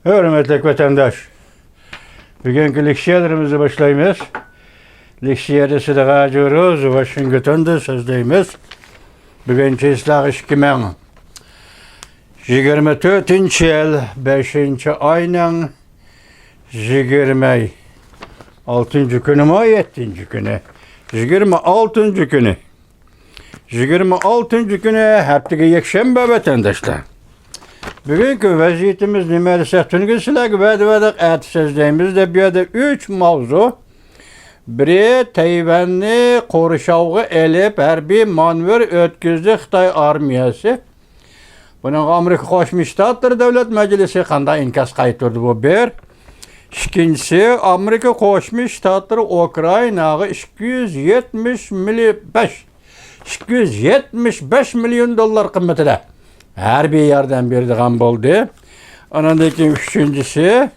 Hürmetli vatandaş, bugünkü leksiyalarımızı başlayımız. Leksiyada sıdağa ediyoruz, Washington'da sözdeyimiz. Bugünkü ıslah 2024 yıl 5. ayının 26. günü mü 7. günü? 26. günü. 26. günü haftaga yekşembe vatandaşlar. Bugünkü vaziyetimiz nimerse tüngü silah vəd sözdeyimizde bir de 3 mavzu. Biri Tayvan'ı koruşavğı elip hərbi manevr ötküzdü Xitay armiyası. Bunun Amerika Qoşmuş Ştatları Devlet Meclisi qanday inkas qaytırdı bu bir. İkincisi Amerika Qoşmuş Ştatları Ukraynaga 275 milyon dolar qimmatida hərbi yardım berdiğen boldu. Onundaki üçüncüsü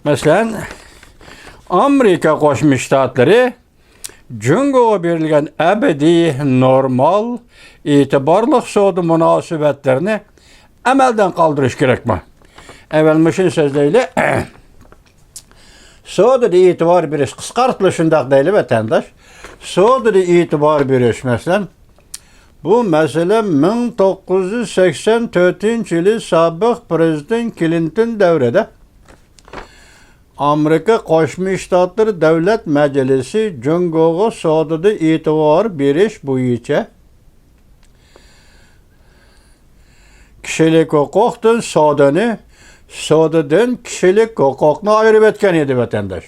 mesela Amerika Qoşmuş Ştatları Cungo'ya verilgen ebedi normal itibarlı soğudu münasebetlerini emelden kaldırış gerek mi? Evvelmişin sözleriyle soğudu itibar biriş kıskartılışındak değil vatandaş. Soğudu itibar biriş mesela bu mesele 1984 yılı sabık Prezident Clinton devrede Amerika Qoşmuş Ştatları Devlet Meclisi Cungo'ya soğudu itibar biriş boyunca kişilik hukuktan soğududan kişilik hukukuna ayrı etken edi vatandaş.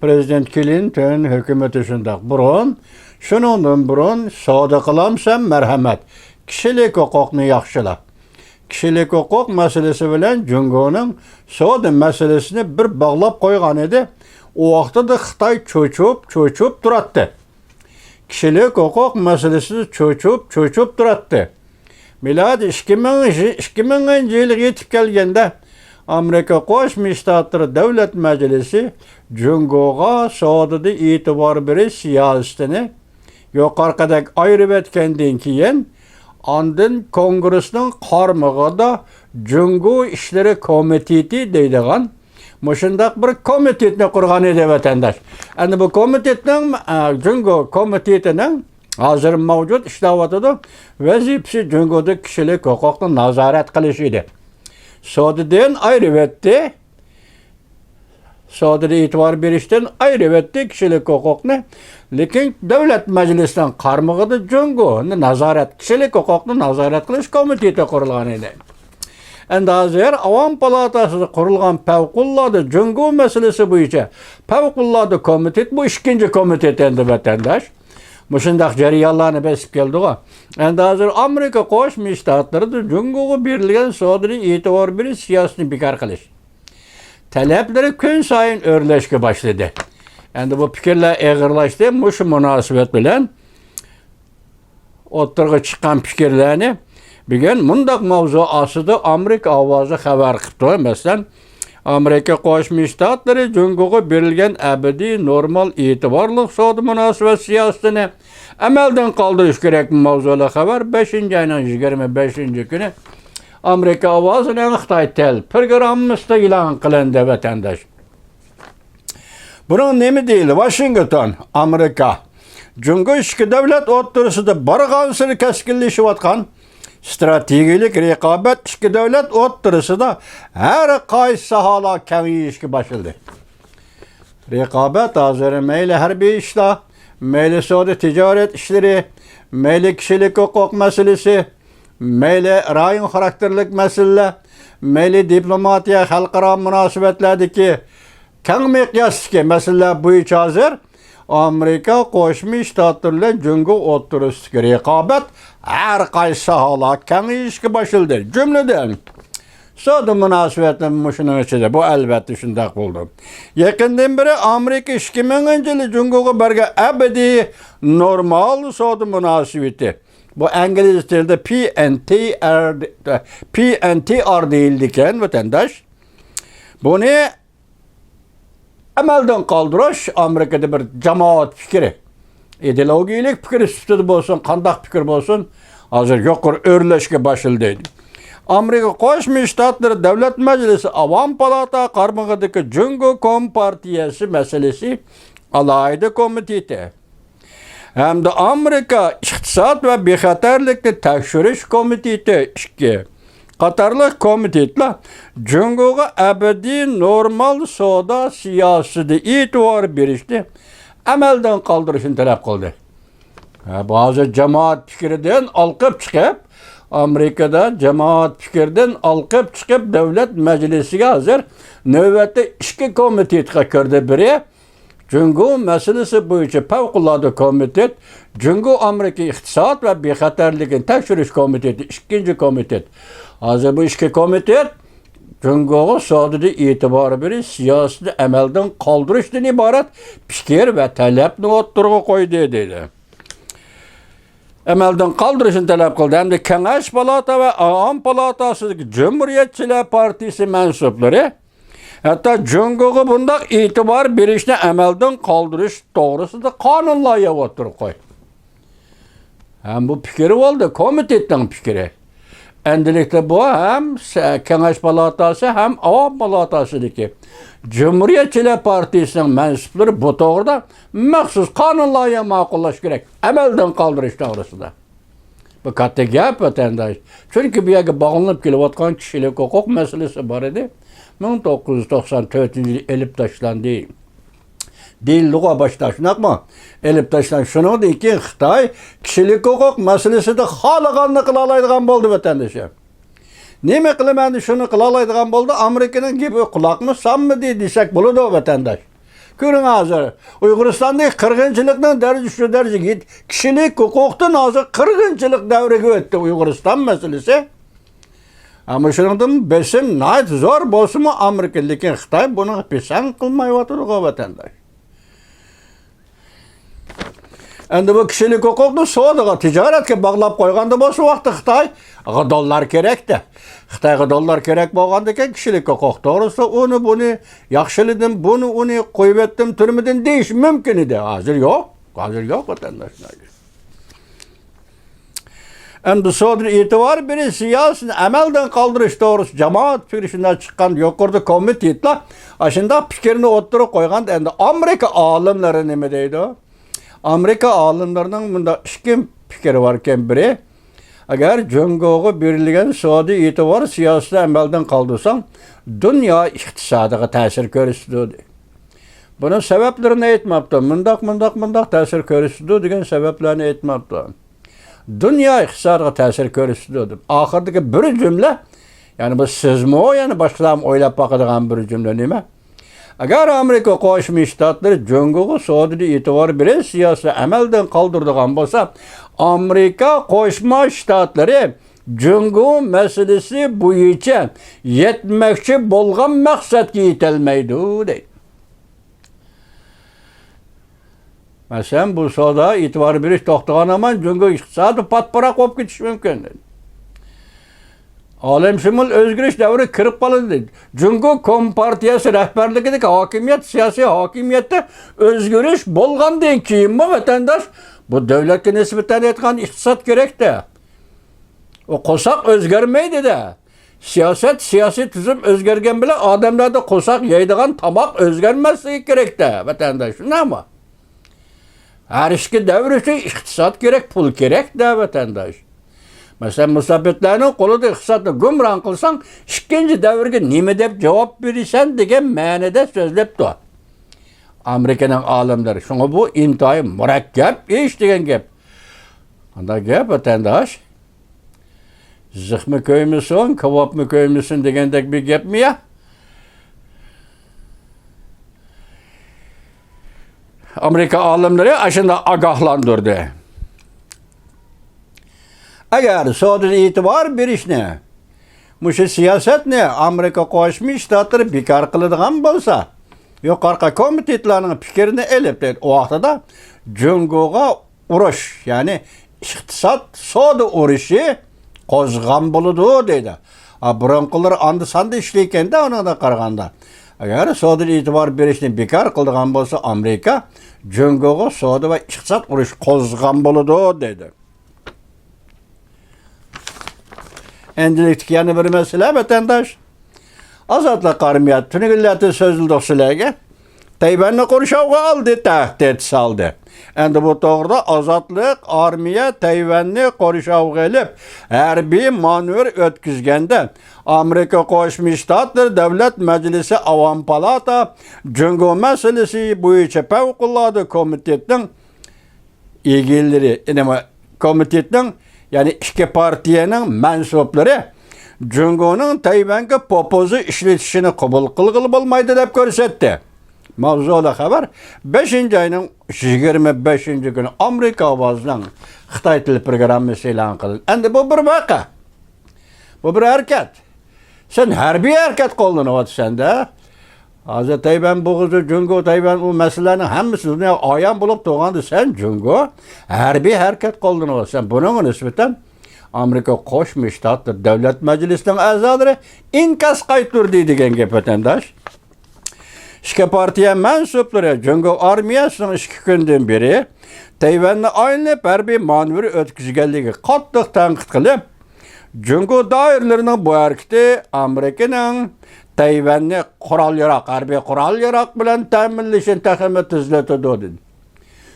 Prezident Clinton hükümeti şundak burun, şunundan burun soğudu kılamsam merhamet, kişilik hukukunu yaxşıla. Kişilik hukuk meselesi bilen Cungo'nun soğudu meselesini bir bağlap koygan edi. O vaxtda da Xitay çoçup durattı. Kişilik hukuk meselesi çoçup durattı. Milad 2000 yıl yetip gelgende Amerika Qoşmuş Ştatları Devlet Meclisi Cungo'ga soğudu itibar biri siyasetini yukarıdaki ayrı etkenden keyin andın Kongresinin karmığı da Cungo İşleri Komiteti deydiğen muşundak bir komitetini kurgan edi vatandaş. Yani bu komitetin Cungo Komitetinin hazır mevcut işlevatıdır. Vazifesi Cungo'da kişilik hukukunu nazaret kılışı idi. Soğudu'dan ayrı etti. Soğudu'da itibar berişten ayrı etti kişilik hukukunu. Lakin devlet meclisinden karmığı da Cungo'nu nazaret, kişilik hukukunu nazaret kılış komiteti kurulgan idi. Endi hazır Avam Palatası kurulgan fevkulladı Cungo meselesi boyunca fevkulladı komitet bu ikinci komitet endi vatandaş. Muşundak jariyalarını besip geldi o. Endi hazır Amerika Qoşmuş Ştatları da Cungo'ya berilgen soğudu itibar biri siyasını bekar kılış. Talepleri gün sayın örleşke başladı. Endi bu fikirler ağırlaştı. Muşu münasebet bilen oturga çıkan fikirlerini bugün mundak mavzu asıda Amerika avazı haber kıptı. Mesela Amerika Qoşmuş Ştatları Cungo'ya berilgen ebedi normal itibarlı soğudu münasebet siyasetini emelden kaldırış gerek mavzuyla haber 5. ayının 25. günü Amerika avazının Xitay tel programımızda ilan kılındı vatandaş. Bunun nemi değil Washington, Amerika, Cungo işki devlet oturusida barğansını keskinleşip atkan stratejilik rekabet işki devlet oturusida her qaysı sahala kengiyişki başıldı. Rekabet hazır meyli harbi işler, meyli soğudu ticaret işleri, meyli kişilik hukuk meselesi, meyli rayon karakterlik mesele, meyli diplomatiya halkara münasebetlerdeki keng miqyasdaki mesele boyunca hazır Amerika Qoşmuş Ştatları Cungo oturusudaki rekabet her qaysı sahala kengiyişki başıldı. Cümleden soğudu münasebetin muşunun içinde bu elbette şundak buldu. Yakından beri Amerika 2000 yılı Cungo'ya berge ebedi normal soğudu münasebeti. Bu İngiliz dilde PNTR değildiken vatandaş. Bunu emelden kaldırış Amerika'da bir cemaat fikri. İdeologiyalik fikri sütüdü bolsun, kandak fikir bolsun. Hazır yokur örleşke başıldı. Amerika Qo'shma Shtatlari Davlat Majlisi Avam Palata qarmog'idagi Jungo Kompartiyasi masalasi alayda komiteti hamda Amerika İqtisod va bexatarlikni tekshirish komiteti 2 qatorliq komitetlar Jungoga abadiy normal savdo siyosatida e'tibor berishni amaldan qoldirishni talab qildi. Bazı cemaat fikrinden alqib chiqib, Amerikada cemaat fikrinden alqib chiqib davlat majlisiga hozir navbatda 2 komitetga kirdi. Biri Jungo masalasi bo'yicha favqulodda komitet, Jungo Amerika iqtisod va bexatarlikni tekshirish komiteti 2 komitet. Hozir bu 2 komitet Jungoga savdoda e'tibor berish, siyosatni amaldan qoldirishdan iborat fikr va talabni o'ttirg'a qo'ydi dedi. Amaldan qoldirishni talab qildi. Hamda Kengash palata va Avam palatasidagi Cumhuriyetçiler Partisi mensuplari hatta Jungoga bundaq e'tibor berishni amaldan qoldirish to'g'risida qonun loyiha o'tirib qo'y. Ham bu fikri bo'ldi, komitetning fikri. Endilikte bu hem Kengash palatası hem Avam palatasidagi Cumhuriyetçiler Partisi'nin mensupları bu doğruda maxsus qonun loyiha ma'qullash kerak. Amaldan qoldirish to'g'risida. Bu katta gap vatandaş. Çünkü bu yerga bog'lanib kelayotgan kishilik huquq masalasi bor edi. 1994 yılı elip taşlandı. Değilliğe baştaşınakma. Elip taşlan şunu da ki Xitay kişilik hukuk meselesi de halaqanını qılalaydigan boldu vatandaşa. Neme qılamandı şunu qılalaydigan boldu? Amerika'nın gibi kulak mı sam mı diye desek buludu o vatandaş. Görün hazır. Uyguristan'daki kırgınçılıktan derece derece git. Kişilik hukuktan hazır kırgınçılık devreye öttü Uyguristan meselesi. Ama şunun besim nayet zor bolsun mu Amerika'daki Xitay bunu pisan kılmayı oturdu o vatandaş. Endi bu kişilik hukukni savdoga, tijoratga bog'lab qo'yganda bo'lsa vaqtda Xitoyga dollar kerakda. Xitoyga dollar kerak bo'lganda ekan kişilik hukuk to'g'risida uni buni yaxshiladim, buni uni qo'yib etdim, turmadim deyish mumkin edi. Hozir yo'q. Hozir yo'q vatandoshlar. Endi sodir e'tibor berish siyosatni amaldan qoldirish to'g'risida jamoat fikridan chiqqan yuqorida komitetlar ashunda fikrni o'ttirib qo'ygan. Endi Amerika olimlari nima deydi? Amerika olimlarining bunda 2 fikri var ekan. Biri, agar Jungoga berilgan savdo e'tibor siyosatini amaldan qoldirsang, dunyo iqtisodiga ta'sir ko'rsatadi. Bunun sebeplerini aytmabdi. Mundaq ta'sir ko'rsatadi degan sabablarni aytmabdi. Dünya iqtisodiga ta'sir ko'rsatadi. Oxirdagi bir cümle, yani bu sizmi, yani boshqalar o'ylab boqadigan bir cümle nima? Agar Amerika Qo'shma Shtatlari Jungoga savdoda e'tibor berish siyosatini amaldan qoldiradigan bo'lsa, Amerika Qo'shma Shtatlari Jungo masalasi bo'yicha yetmoqchi bo'lgan maqsadga yetolmaydi deydi. Masalan, bu savdoga e'tibor berish to'xtagan zaman Jungo iqtisodi patparaq bo'lib ketishi mumkin. Alemşumul özgürlük devri kırıp kalındı. Jungo Kompartiyası rehberliğindeki hakimiyet, siyasi hakimiyette özgürlük bolgan deyin ki mi vatandaş? Bu devlete nispeten etken iktisat gerek de. O kosak özgermeydi de. Siyasi tüzüm özgergen bile adamlarda kosak yaydıgan tabak özgermesi gerek de vatandaş. Ne ama? Her işki devri için iktisat gerek, pul gerek de vatandaş. Mesela musabetlerinin kolu iqtisodni gumron qilsang, ikkinchi davrga nima deb javob berasan degan ma'noda so'zlabdi. Amerikaning olimlari. Shunga bu intoyin murakkab ish degan gap. Anda gap vatandosh. Zixmi ko'ymisin, kavobmi ko'ymisin degandek bir gapmi ya? Amerika olimlari ashunda ogohlantirdi. Agar savdoda e'tibor berishni, mushu siyosatni Amerika Qo'shma Shtatlari bekor qiladigan bo'lsa, yuqorqi komitetlarning fikrini elib, o vaqtida Jungoga urush, ya'ni iqtisod savdo urushi qo'zg'an bo'ladi deydi. Burunqilar andi-sandi ishlayganda ona qaraganda. Agar savdoda e'tibor berishni bekor qiladigan bo'lsa, Amerika Jungoga savdo va iqtisod urush qo'zg'an bo'ladi deydi. Endilikdeki yana bir mesele vatandaş. Azatlık armiyat tünü gülleti sözlülük silege. Tayvan'ı konuşavga aldı, tehdit saldı. Endi bu doğruda azatlık armiya Tayvan'ı konuşavga elip harbiy manevr ötküzgende Amerika Qo'shma Shtatlar Davlat Majlisi Avam Palata Jungo meselesi bo'yicha favqulodda komitetning egilleri, komitetning yani iki partiyaning mansublari Jungo'nun Tayvan'ga popozu ishlatishini qabul qilg'ili bo'lmaydi deb ko'rsatdi. Mavzuli xabar 5 ayning 25 kuni Amerika ovozining Xitoy tili programmasi e'lon qilindi. Endi bu bir voqea. Bu bir harakat. Sen harbiy harakat qo'llanayotsan-da. Hozir Tayvan bo'g'izi Jungo Tayvan u masalaning hammasi dunyo ayon bo'lib turganda sen Jungo harbiy harakat qo'llanayotsan. Buning nisbatan Amerika Qo'shma Shtatlar Davlat Majlisining a'zolari inkas qaytirdi degan gap vatandosh. İki partiya mensuplari Jungo armiyasining 2 kundan beri Tayvanni oynab harbiy manevr o'tkazganligi qattiq tanqid qilib, Jungo doiralarining bu harakati Amerikaning Tayvanni harbiy qurol yarog bilan ta'minlashini taxmin tezlatadi dedi.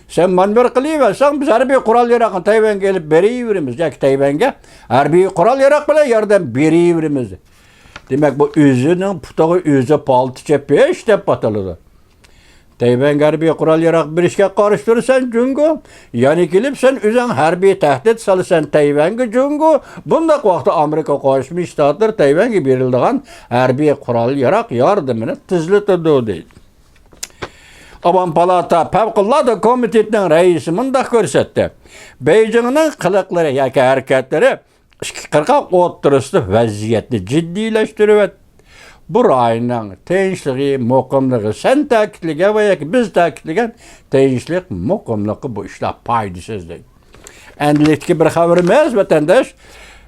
Sen manevr qilaversan, biz harbiy qurol yarog'ni Tayvanga elib beraveramiz yoki Tayvanga harbiy qurol yarog bilan yordam beraveramiz. Demek bu özünün putağı özü paltıça peş dep batılıdı. Tayvan harbiy qurol yarog bir işe karıştırırsan Jungo, yani gelip sen özün harbiy tehdit salırsan Tayvan'ga Jungo, bundaq vaqtda Amerika Qo'shma Shtatlar Tayvan'ga berildiğen harbiy qurol yarog yordamini tezlatadi deydi. Avam Palata Favqulodda komitetining raisi mundaq ko'rsatdi. Beijingning qiliqlari yoki harakatlari qirqaq o'ttirishda vaziyatni jiddiyleştirib, bu rayonning tinchliği, muqimligi sen ta'kidlagan va yoki biz ta'kidlagan tinchlik, muqimligi bu ishlar foydasiz deydi. Endilikdagi bir xabarimiz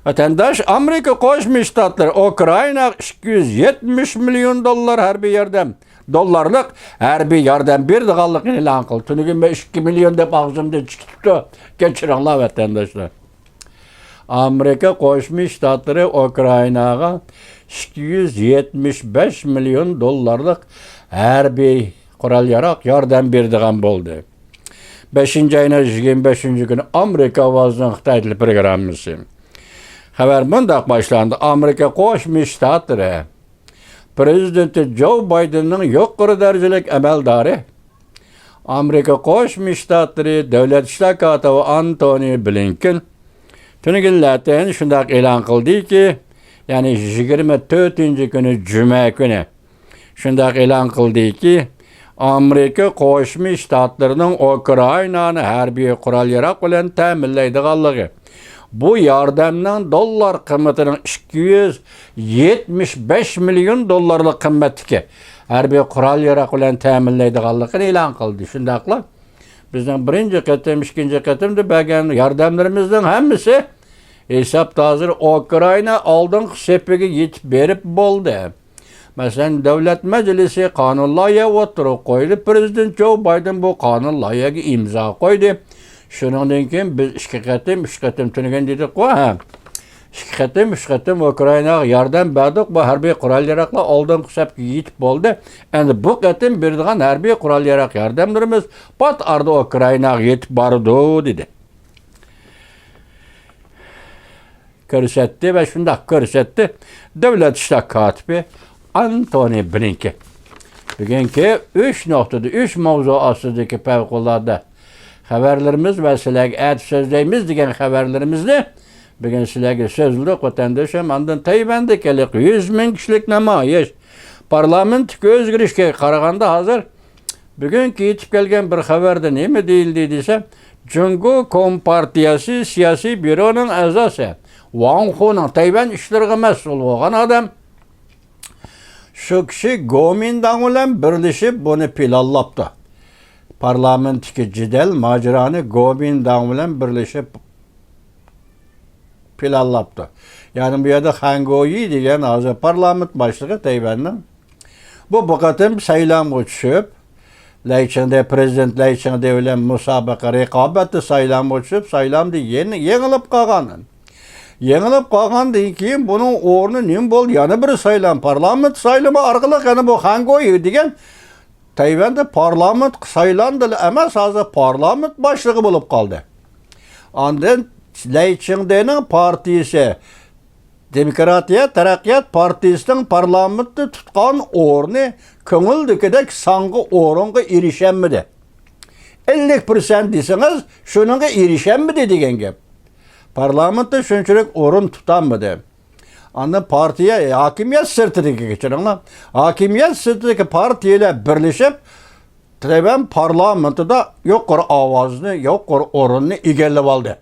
vatandash Amerika Qo'shma Shtatlar Ukrainaga 270 million dollar harbiy yordam dollarlık harbiy yordam berdiganligini e'lon qildi. Tuniga 2 million deb og'zimda chiqibdi. Kechiringlar vatandoshlar. Amerika Qo'shma Shtatlari Ukrainaga 275 million dollarlık harbiy qurol yarog yordam berdigan bo'ldi. 5 ayning 25 kuni Amerika ovozining Xitoy tili programmasi. Xabar bundoq boshlandi. Amerika Qo'shma Shtatlari Prezidenti Joe Bidenning yuqori darajalik amaldori Amerika Qo'shma Shtatlari Davlat ishlar kotibi Antony Blinken Tünügünlerden şundak e'lon qildiki, yani 24 kuni Cuma kuni şundak e'lon qildiki, Amerika Qo'shma Shtatlarining Ukrainani harbiy qurol yarog bilan ta'minlaydiganligi. Bu yordamning dollar qiymatining 275 million dollarlik qimmatdagi harbiy qurol yarog bilan ta'minlaydiganligini e'lon qildi. Shundaqla bizning birinchi qatim, ikkinchi qatimda bergan yordamlarimizning hammasi hesapda hazır Ukraina oldingi sepiga yetib berib bo'ldi. Masalan, Davlat Majlisi qonun loyiha o'tirib qo'ydi. Prezident Joe Biden bu qonun loyihaga imzo qo'ydi. Shuningdan keyin biz 3 qatim tunagan dedik-ku. 3 qatim Ukrainaga yordam berdik. Bu harbiy qurol yarog'lar oldingi hisobga yetib bo'ldi. Endi bu qatim beradigan harbiy qurol yarog yordamlarimiz pat arda Ukrainaga yetib bordi dedi. Ko'rsatdi va shunday ko'rsatdi Davlat ishlar kotibi Antony Blinken. Bugungi 3 mavzu ostidagi favqulodda xabarlarimiz va sizlarga aytib so'zlaymiz degan xabarlarimizni bugun sizlarga so'zliq vatandoshim andan Tayvanda kelib 100 ming kishilik namoyish parlamentga o'zgarishga qaraganda hozir bugungi yetib kelgan bir xabarda nima deyildi desa, Jungo Kompartiyasi siyosiy byuroning a'zosi Wang Hu'ning Tayvan ishlariga mas'ul bo'lgan odam shu kishi Kuomintang bilan birlashib buni planlabdi. Parlamentdagi jidal mojaroni Kuomintang bilan birlashib planlabdi. Yani bu yerda Hangoyi degan hozir parlament boshlig'i Tayvanning bu qatim saylovga tushib, Laychingda prezident Laychingda bilan musobaqa raqobatda saylovga tushib, saylovda yengilib qolgan. Yengilip kalgandan keyin bunun ornu nim bol yana bir saylan parlament saylama arkalık yani bu hangoyu degen Tayvan'da parlament saylandı emas hazır parlament başlığı bulup kaldı. Ondan Lay Ching-te'nin partisi Demokratiya Taraqqiyot Partisining parlamentda tutgan o'rni ko'ngildagidek sangi o'ringa erişenmidi. 50% desangiz, shuningga erişenmidi degan gap. Parlamentda shunchalik o'rin tutanmidi. Ana partiya hokimiyat sirtiga kechiringlar. Hokimiyat sirtidagi partiyalar birlashib Tayvan parlamentida yuqori ovozni, yuqori o'rinni egallab oldi.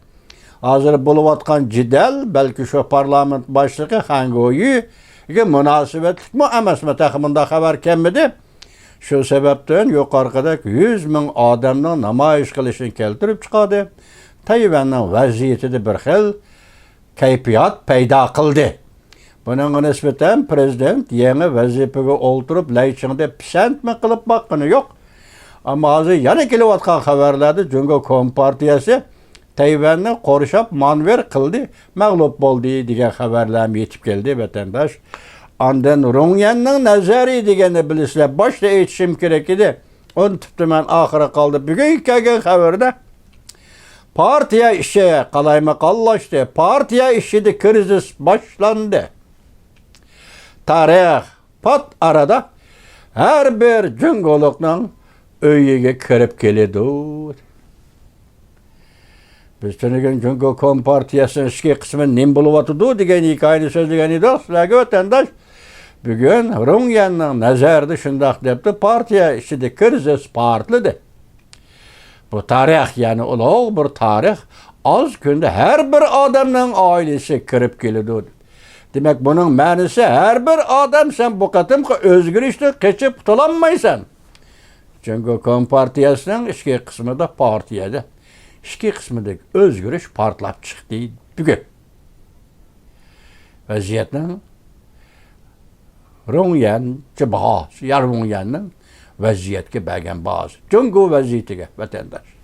Hazır buluvatkan cidel belki şu parlament başlığı hangoyu münasebetlik mi emasmi takımında haber kemmedi. Şu sebepten yukarıdaki 100 bin adamın namoyish qilishini keltirib chiqadi. Tayvanning vaziyatida bir xil kayfiyat paydo qildi. Bunun nisbatan prezident yangi vazifaga o'ltirib Lay Ching-te pisandmi qilib boqqani yo'q. Ama hozir yana kelayotgan xabarlarda Jungo Kompartiyasi Tayvanni qorishab manver qildi, mag'lub bo'ldi degan xabarlar yetib keldi vatandosh. Ondan Rongyanning nazari degani bilisizlar, boshda aytishim kerak edi. Unutibdi men oxiri qoldi. Bugun kelgan xabarda partiya ishi qalaymaqonlashdi. Partiya ishida krizis boshlandi. Tarix pat arada har bir jungoliqning uyiga kirib keladi. Biz tünügen Jungo Kompartiyasının işki kısmı nim buluvatıdı degan hikayeni sözlegan edi. Sizlarga vatandaş bugün Rongyanning nazarida shundaq debdi, partiya ishida krizis partlıdı. Bu tarix yani ulug' bir tarix az kunda her bir adamning ailesi kirib keladi. Demek bunun ma'nosi her bir adam sen bu qatimqi o'zgarishni qechib qutulolmaysan. Jungo Kompartiyasının ishki qismida partiyada İki kısmındaki özgürüş partlap çıktı bugün. Vaziyetinin Rongyan cibahası, yar Rongyan'ın vaziyetki bəgən bazı. Jungo vaziyetiga vatandaş.